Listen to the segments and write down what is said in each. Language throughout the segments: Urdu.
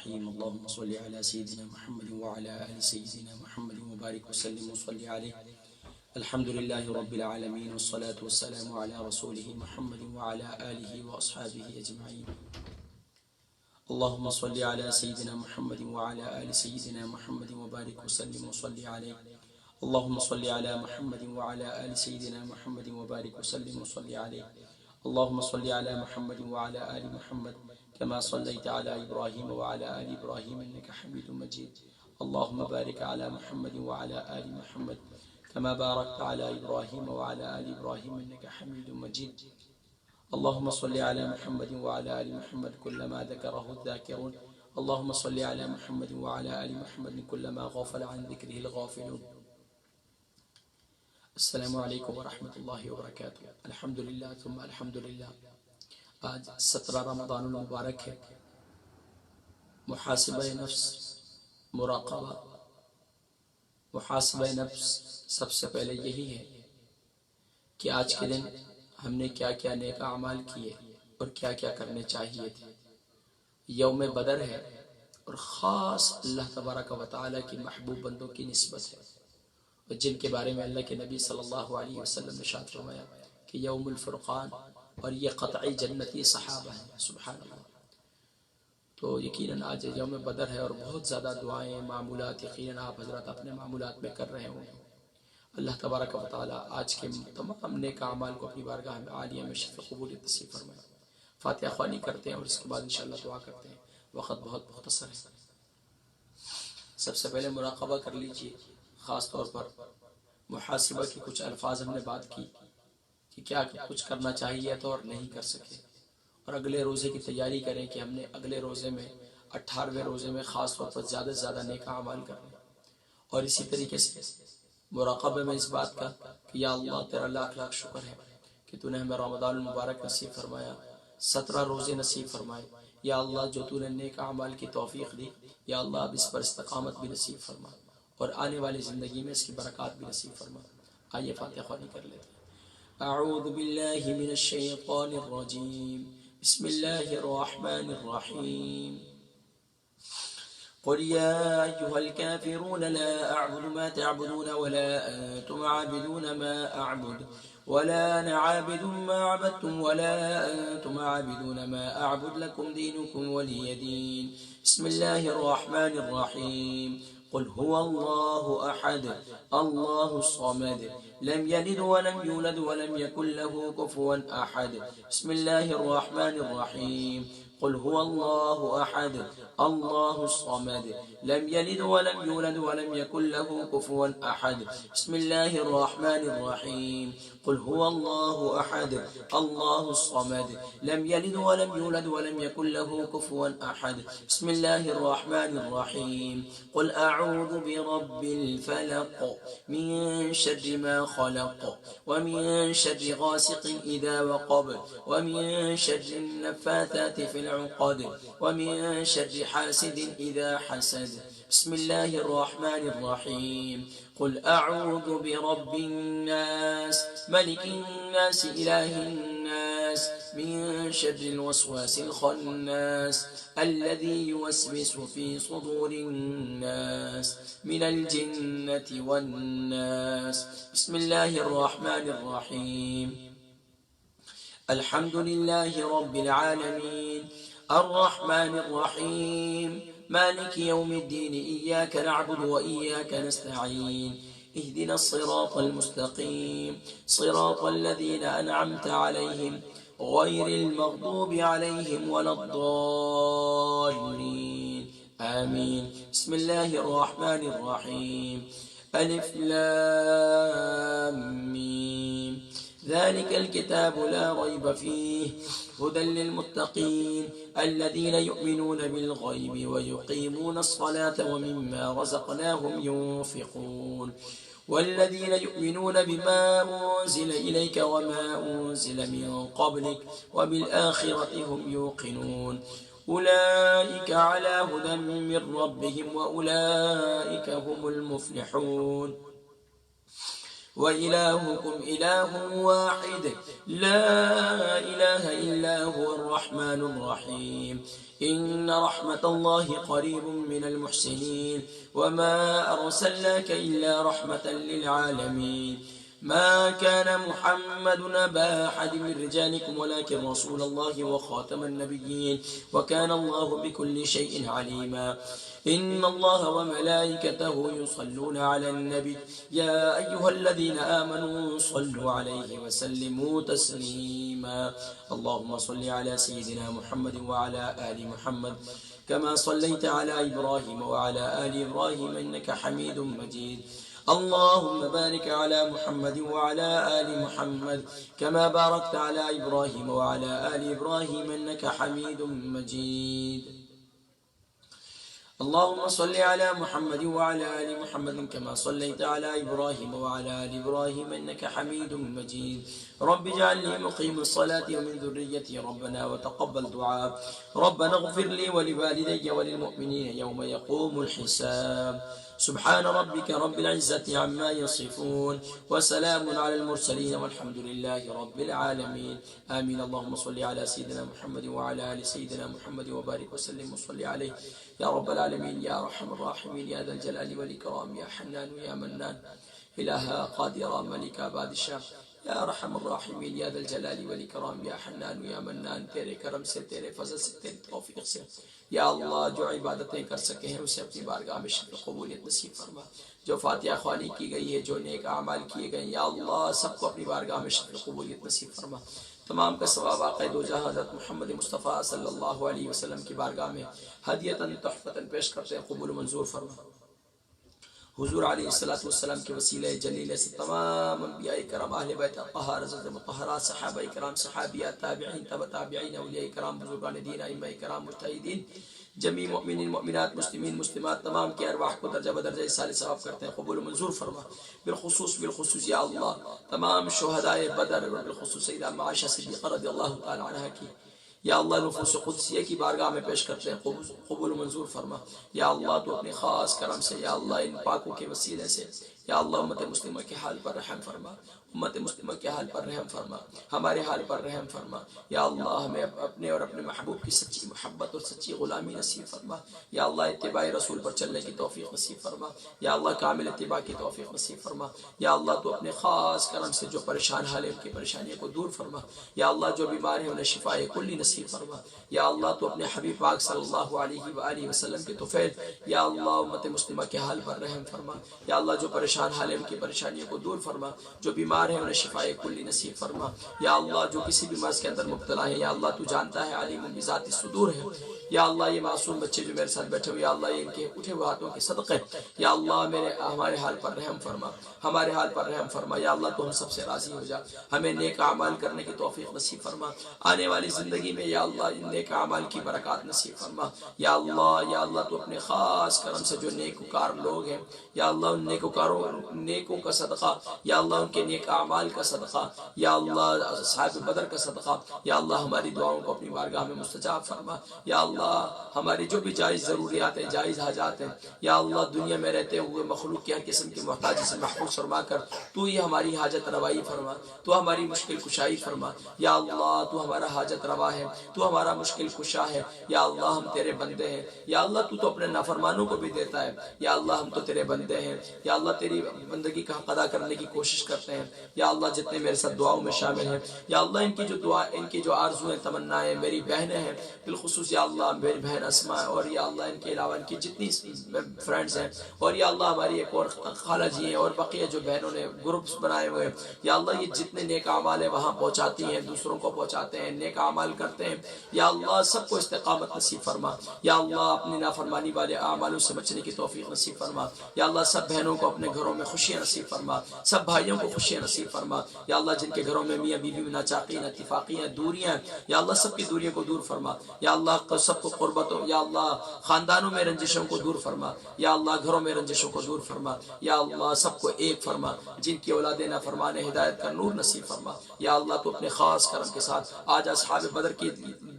الرحيم اللهم صل على سيدنا محمد وعلى آل سيدنا محمد وبارك وسلم وصل عليه الحمد لله رب العالمين والصلاة والسلام على رسوله محمد وعلى آله وأصحابه أجمعين اللهم صل على سيدنا محمد وعلى آل سيدنا محمد وبارك وسلم وصل عليه اللهم صل على محمد وعلى آل سيدنا محمد وبارك وسلم وصل عليه اللهم صل على محمد وعلى آل محمد كما صليت على إبراهيم وعلى آل إبراهيم إنك حميد مجيد اللهم بارك على محمد وعلى آل محمد كما باركت على إبراهيم وعلى آل إبراهيم إنك حميد مجيد اللهم صل على محمد وعلى آل محمد كلما ذكره الذاكرون اللهم صل على محمد وعلى آل محمد كلما غفل عن ذكره الغافلون السلام علیکم ورحمۃ اللہ وبرکاتہ الحمدللہ ثم الحمدللہ آج 17 رمضان المبارک ہے محاسبہ نفس مراقبہ محاسبہ نفس سب سے پہلے یہی ہے کہ آج کے دن ہم نے کیا کیا نیک اعمال کیے اور کیا کیا کرنے چاہیے تھے یوم بدر ہے اور خاص اللہ تبارک و تعالی کی محبوب بندوں کی نسبت ہے اور جن کے بارے میں اللہ کے نبی صلی اللہ علیہ وسلم نے ارشاد فرمایا کہ یوم الفرقان اور یہ قطعی جنتی صحابہ ہیں سبحان اللہ تو یقیناً آج یوم بدر ہے اور بہت زیادہ دعائیں معمولات یقیناً آپ حضرات اپنے معمولات میں کر رہے ہوں گے اللہ تبارک و تعالی آج کے تمام نیک اعمال کو اپنی بارگاہ میں عالیہ میں شرف قبولیت نصیب فرمائے فاتحہ خوانی کرتے ہیں اور اس کے بعد انشاءاللہ دعا کرتے ہیں وقت بہت مختصر ہے سب سے پہلے مراقبہ کر لیجئے خاص طور پر محاسبہ کی کچھ الفاظ ہم نے بات کی کہ کیا کچھ کرنا چاہیے تو اور نہیں کر سکے اور اگلے روزے کی تیاری کریں کہ ہم نے اگلے روزے میں 18ویں روزے میں خاص طور پر زیادہ سے زیادہ نیک اعمال کرنے اور اسی طریقے سے مراقبہ میں اس بات کا کہ یا اللہ تیرا لاکھ لاکھ شکر ہے کہ تو نے ہمیں رمضان المبارک نصیب فرمایا 17 روزے نصیب فرمائے یا اللہ جو تو نے نیک اعمال کی توفیق دی یا اللہ اب اس پر استقامت بھی نصیب فرما اور آنے والی زندگی میں اس کی برکات بھی نصیب فرما آئیے فاتحہ خوانی کر لیتے ہیں اعوذ باللہ من الشیطان الرجیم بسم اللہ الرحمن الرحیم قل يا أيها الكافرون لا أعبد ما تعبدون ولا أنتم عابدون ما أعبد ولا أنا عابد ما عبدتم ولا أنتم عابدون ما أعبد لكم دينكم ولي دين بسم الله الرحمن الرحيم قل هو الله أحد الله الصمد لم يلد ولم يولد ولم يكن له كفوا أحد بسم الله الرحمن الرحيم قل هو الله أحد الله الصمد لم يلد ولم يولد ولم يكن له كفوا أحد بسم الله الرحمن الرحيم قل هو الله أحد الله الصمد لم يلد ولم يولد ولم يكن له كفوا أحد بسم الله الرحمن الرحيم قل أعوذ برب الفلق من شر ما خلق ومن شر غاسق إذا وقب ومن شر النفاثات في العقد ومن شر حاسد إذا حسد بسم الله الرحمن الرحيم قل أعوذ برب الناس ملك الناس إله الناس من شر الوسواس الخناس الذي يوسوس في صدور الناس من الجنة والناس بسم الله الرحمن الرحيم الحمد لله رب العالمين الرحمن الرحيم مالك يوم الدين إياك نعبد وإياك نستعين اهدنا الصراط المستقيم صراط الذين أنعمت عليهم غير المغضوب عليهم ولا الضالين آمين بسم الله الرحمن الرحيم ألف لام ميم ذلك الكتاب لا ريب فيه هدى للمتقين الذين يؤمنون بالغيب ويقيمون الصلاة ومما رزقناهم ينفقون والذين يؤمنون بما أنزل إليك وما أنزل من قبلك وبالآخرة هم يوقنون أولئك على هدى من ربهم وأولئك هم المفلحون وإلهكم إله واحد لا إله إلا هو الرحمن الرحيم إن رحمة الله قريب من المحسنين وما أرسلناك إلا رحمة للعالمين ما كان محمد أبا أحد من رجالكم ولكن رسول الله وخاتم النبيين وكان الله بكل شيء عليما إن الله وملائكته يصلون على النبي يا أيها الذين آمنوا صلوا عليه وسلموا تسليما اللهم صل على سيدنا محمد وعلى آل محمد كما صليت على إبراهيم وعلى آل إبراهيم إنك حميد مجيد اللهم بارك على محمد وعلى آل محمد كما باركت على إبراهيم وعلى آل إبراهيم إنك حميد مجيد اللهم صل على محمد وعلى آل محمد كما صليت على إبراهيم وعلى آل إبراهيم إنك حميد مجيد رب اجعلني مقيم الصلاة ومن ذريتي ربنا وتقبل دعاء ربنا اغفر لي ولوالدي وللمؤمنين يوم يقوم الحساب سبحان ربك رب العزة عما يصفون وسلام على المرسلين والحمد لله رب العالمين آمين اللهم صل على سيدنا محمد وعلى آل سيدنا محمد وبارك وسلم وصل عليه يا رب العالمين يا أرحم الراحمين يا ذا الجلال والإكرام يا حنان يا منان إله قادر ملك بادشاہ یا ارحم الراحمین یا ذا الجلال والاکرام یا حنان یا منان تیرے کرم سے تیرے فضل سے تیرے توفیق سے یا اللہ جو عبادتیں کر سکے ہیں اسے اپنی بارگاہ میں شرف قبولیت نصیب فرما جو فاتحہ خوانی کی گئی ہے جو نیک اعمال کیے گئے یا اللہ سب کو اپنی بارگاہ میں شرف قبولیت نصیب فرما تمام کا ثواب آقا دو جہاں حضرت محمد مصطفیٰ صلی اللہ علیہ وسلم کی بارگاہ میں ہدیتاً تحفتاً پیش کرتے ہیں قبول منظور فرما حضور علیہ السلام کے وسیلہ جلیلہ سے تمام انبیاء کرام اہل بیت اطہار حضرت مطہرات صحابہ کرام صحابیات تابعین تبع تابعین اولیاء کرام بزرگان دین ائمہ کرام مجتہدین جمیع مؤمنین مؤمنات مسلمین مسلمات تمام کی ارواح کو درجہ بدرجہ اصال ثواب کرتے ہیں قبول منظور فرما بالخصوص یا اللہ تمام شہداء بدر بالخصوص سیدہ عائشہ صدیقہ رضی اللہ تعالی عنہا کی یا اللہ نفوس قدسیہ کی بارگاہ میں پیش کرتے ہیں قبول منظور فرما یا اللہ تو اپنے خاص کرم سے یا اللہ ان پاکوں کے وسیلے سے یا اللہ امت مسلمہ کے حال پر رحم فرما امت مسلمہ کے حال پر رحم فرما ہمارے حال پر رحم فرما یا اللہ ہمیں اپنے اور اپنے محبوب کی سچی محبت اور سچی غلامی نصیب فرما یا اللہ اتباع رسول پر چلنے کی توفیق نصیب فرما یا اللہ کامل اتباع کی توفیق نصیب فرما یا اللہ تو اپنے خاص کرم سے جو پریشان حال ہے ان کی پریشانیوں کو دور فرما یا اللہ جو بیمار ہیں انہیں شفاء کلی نصیب فرما یا اللہ تو اپنے حبیب پاک صلی اللہ علیہ وآلہ وسلم کے طفیل یا اللہ امت مسلمہ کے حال پر رحم فرما یا اللہ جو پریشان حال ہے ان کی پریشانیوں کو دور فرما جو بیمار ہیں انہیں شفاء کلی نصیب فرما یا اللہ جو کسی بھی مرض کے اندر مبتلا ہے یا اللہ تو جانتا ہے عالم بذات الصدور ہے یا اللہ یہ معصوم بچے جو میرے ساتھ بیٹھے ہوئے یا اللہ یہ ان کے اٹھے ہوئے ہاتھوں کے صدقے یا اللہ ہمارے حال پر رحم فرما ہمارے حال پر رحم فرما یا اللہ تو ہم سب سے راضی ہو جا ہمیں نیک اعمال کرنے کی توفیق نصیب فرما آنے والی زندگی میں یا اللہ ان نیک اعمال کی برکات نصیب فرما یا اللہ تو اپنے خاص کرم سے جو نیکوکار لوگ ہیں یا اللہ ان نیکوں کا صدقہ یا اللہ ان کے نیک اعمال کا صدقہ یا اللہ صاحب بدر کا صدقہ یا اللہ ہماری دعاؤں کو اپنی بارگاہ میں مستجاب فرما یا اللہ ہماری جو بھی جائز ضروریات ہیں جائز حاجات ہیں یا اللہ دنیا میں رہتے ہوئے مخلوق کی ہر قسم کی محتاجی سے محفوظ فرما کر تو ہی ہماری حاجت روائی فرما تو ہماری مشکل کشائی فرما یا اللہ تو ہمارا حاجت روا ہے تو ہمارا مشکل کشا ہے یا اللہ ہم تیرے بندے ہیں یا اللہ تو اپنے نافرمانوں کو بھی دیتا ہے یا اللہ ہم تو تیرے بندے ہیں یا اللہ تیری بندگی کا حق ادا کرنے کی کوشش کرتے ہیں یا اللہ جتنے میرے ساتھ دعاؤں میں شامل ہیں یا اللہ ان کی جو دعا ان کی جو آرزویں تمنائیں میری بہنیں ہیں بالخصوص یا اللہ میری بہن اسماء اور یا اللہ ان کے علاوہ ان کی جتنی فرینڈز ہیں اور یا اللہ ہماری ایک اور خالہ جی ہیں اور بقیہ جو بہنوں نے گروپس بنائے ہوئے یا اللہ یہ جتنے نیک اعمال ہیں وہاں پہنچاتی ہیں دوسروں کو پہنچاتے ہیں نیک اعمال کرتے ہیں یا اللہ سب کو استقامت نصیب فرما یا اللہ اپنی نافرمانی والے اعمالوں سے بچنے کی توفیق نصیب فرما یا اللہ سب بہنوں کو اپنے گھروں میں خوشیاں نصیب فرما سب بھائیوں کو خوشیاں نصیب فرما یا اللہ جن کے گھروں میں میاں بیوی میں ناچاقی اتفاقیاں دوریاں یا اللہ سب کی دوریوں کو دور فرما یا اللہ سب کو قربتوں یا اللہ خاندانوں میں رنجشوں کو دور فرما یا اللہ گھروں میں رنجشوں کو دور فرما یا اللہ سب کو ایک فرما جن کی اولادیں نافرمان ہدایت کا نور نصیب فرما یا اللہ تو اپنے خاص کرم کے ساتھ آج اصحاب بدر کی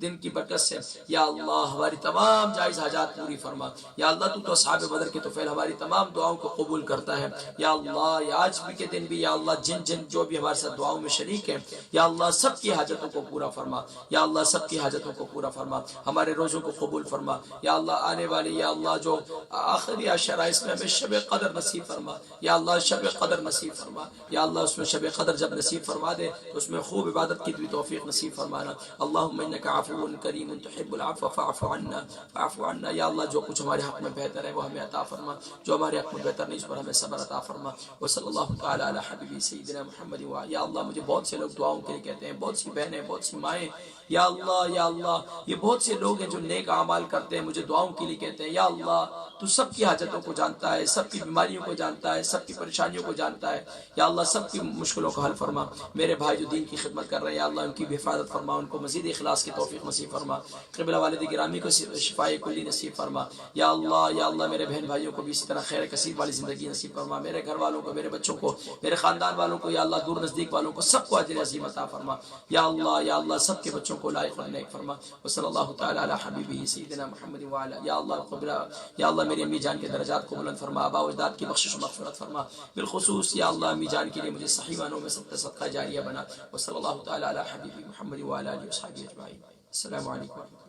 دن کی برکت سے یا اللہ ہماری تمام جائز حاجات پوری فرما یا اللہ تو اصحاب بدر کے طفیل ہماری تمام دعاؤں کو قبول کرتا ہے یا اللہ آج بھی کے دن بھی یا اللہ جن جن جو بھی ہمارے ساتھ دعاؤں میں شریک ہیں یا اللہ سب کی حاجتوں کو پورا فرما، یا اللہ سب کی حاجتوں کو پورا فرما، ہمارے روزوں کو قبول فرما، یا اللہ آنے والی یا اللہ جو آخری عشرہ اس میں ہمیں شب قدر نصیب فرما، یا اللہ شب قدر نصیب فرما، یا اللہ اس میں شب قدر جب نصیب فرما دے تو اس میں خوب عبادت کی بھی توفیق نصیب فرمانا۔ اللہم انک عفو کریم تحب العفو فاعف عنا فاعف عنا، یا اللہ جو کچھ ہمارے حق میں بہتر ہے وہ ہمیں عطا فرما، جو ہمارے حق میں بہتر نہیں اس پر ہمیں صبر عطا فرما۔ وصلی اللہ تعالی علی حبیبی سیدنا محمد و یا اللہ مجھے بہت سے لوگ دعاؤں کے لیے کہتے ہیں، بہت سی بہنیں، بہت سی مائیں، یا اللہ یہ بہت سے لوگ ہیں جو نیک اعمال کرتے ہیں مجھے دعاؤں کے لیے کہتے ہیں، یا اللہ تو سب کی حاجتوں کو جانتا ہے، سب کی بیماریوں کو جانتا ہے، سب کی پریشانیوں کو جانتا ہے، یا اللہ سب کی مشکلوں کو حل فرما۔ میرے بھائی جو دین کی خدمت کر رہے ہیں یا اللہ ان کی بھی حفاظت فرما، ان کو مزید اخلاص کی توفیق نصیب فرما، قبلہ والد گرامی کو شفائے کلی نصیب فرما، یا اللہ میرے بہن بھائیوں کو بھی اسی طرح خیر کثیر والی زندگی نصیب فرما، میرے گھر والوں کو، میرے بچوں کو، میرے خاندان والوں کو، یا اللہ دور نزدیک والوں کو سب کو اجر عظیم عطا فرما، یا اللہ سب کے بچوں کو لائق اور نیک فرما۔ وصلی اللہ تعالی علی حبیبہ سیدنا محمد وعلی، یا اللہ میری امی جان کے درجات کو بلند فرما، آباء و اجداد کی بخشش و مغفرت فرما، بالخصوص یا اللہ امی جان کے لیے مجھے صحیح معنوں میں صدقہ جاریہ بنا۔ وصلی اللہ تعالی علی حبیبہ محمد وعلی آلہ وصحبہ اجمعین۔ السلام علیکم۔